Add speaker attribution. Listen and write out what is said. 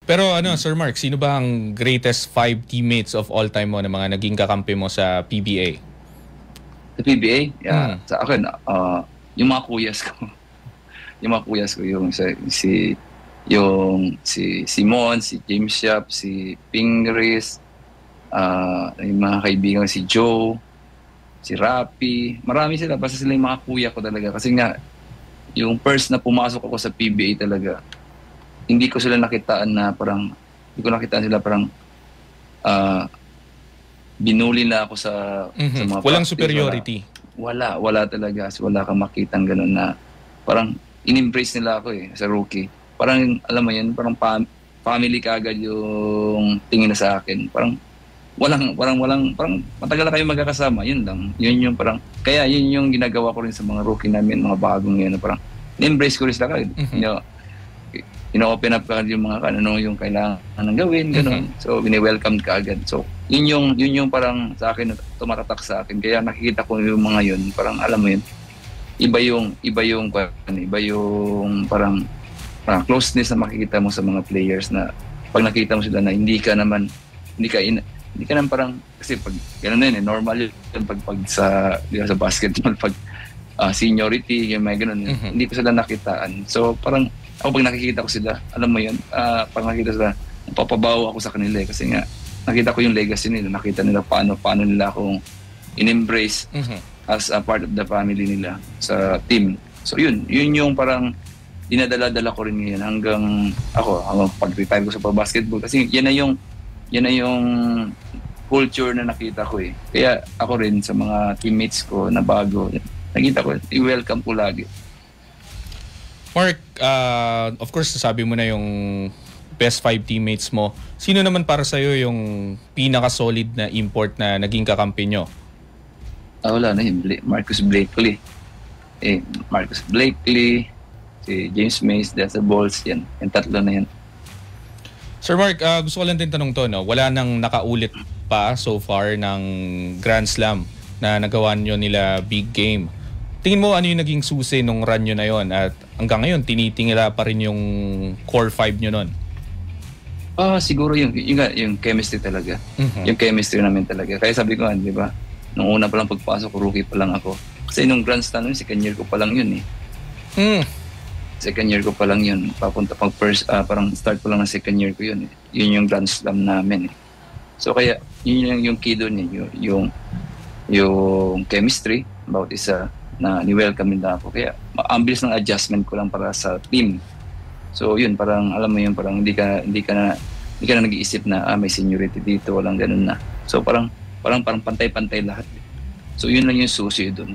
Speaker 1: Pero Sir Mark, sino ba ang greatest 5 teammates of all time mo na mga naging kakampi mo sa PBA?
Speaker 2: Sa PBA? Yeah. Sa akin, yung mga kuyas ko. Yung mga kuyas ko, si Simon, si James Yap, si Pingris, yung mga kaibigan, si Joe, si Rapi. Marami sila. Basta sila yung mga kuya ko talaga. Kasi nga, yung first na pumasok ako sa PBA talaga, hindi ko sila nakitaan na parang, hindi ko nakitaan sila parang binuli na ako sa mga
Speaker 1: walang
Speaker 2: practice.
Speaker 1: superiority.
Speaker 2: Wala talaga. Wala kang makitang gano'n na parang in-embrace nila ako sa rookie. Parang, alam mo yun, parang family kaagad yung tingin na sa akin. Parang matagal na kayo magkakasama, yun lang. Yun yung parang, kaya yun yung ginagawa ko rin sa mga rookie namin, mga bagong yun, parang, in-embrace ko rin sila kaagad. Ino-open up ka yung mga ano yung kailangan ng gawin, gano'n. So, bini-welcome ka agad. So, yun yung parang sa akin, tumatatak sa akin. Kaya nakikita ko yung mga yun, parang alam mo yun, iba yung parang closeness na makikita mo sa mga players na pag nakita mo sila na hindi ka naman parang, kasi pag gano'n na yun, normal yun pag sa basketball, pag seniority, yung may gano'n, hindi ko sila nakitaan. So, parang ako pag nakikita ko sila, alam mo yun, pag nakikita sila, napapabaw ako sa kanila kasi nga, nakita ko yung legacy nila, nakita nila paano nila akong in-embrace as a part of the family nila sa team. So yun yung parang dinadala-dala ko rin ngayon hanggang pag-retire ko sa basketball kasi yan na yung culture na nakita ko Kaya ako rin sa mga teammates ko na bago, nakita ko, i-welcome ko lagi.
Speaker 1: Mark, of course, sabi mo na yung best 5 teammates mo. Sino naman para sa'yo yung pinaka-solid na import na naging kakampi nyo?
Speaker 2: Wala na yun. Marcus Blakely. Marcus Blakely, si James Mays, Dessa Balls, yan. Yung tatlo na yan.
Speaker 1: Sir Mark, gusto ko lang din tanong to, no? Wala nang nakaulit pa so far ng Grand Slam na nagawa nyo nila big game. Tingin mo ano yung naging susi nung run nyo na yon at hanggang ngayon tinitingala pa rin yung core 5 nyo nun?
Speaker 2: Siguro yung chemistry talaga. Yung chemistry namin talaga. Kaya sabi ko, di ba, nung una pa lang pagpasok, rookie pa lang ako. Kasi nung Grand Slam, second year ko pa lang yun Second year ko pa lang yun. Papunta pang first, parang start ko lang ng second year ko yun Yun yung Grand Slam namin So kaya, yun yung key doon yung chemistry, about isa na ni-welcome nila ako. Kaya, ang bilis ng adjustment ko lang para sa team. So yun, parang alam mo yun, parang hindi ka na nag-iisip na may seniority dito, walang ganun na. So parang pantay-pantay lahat. So yun lang yung susi doon.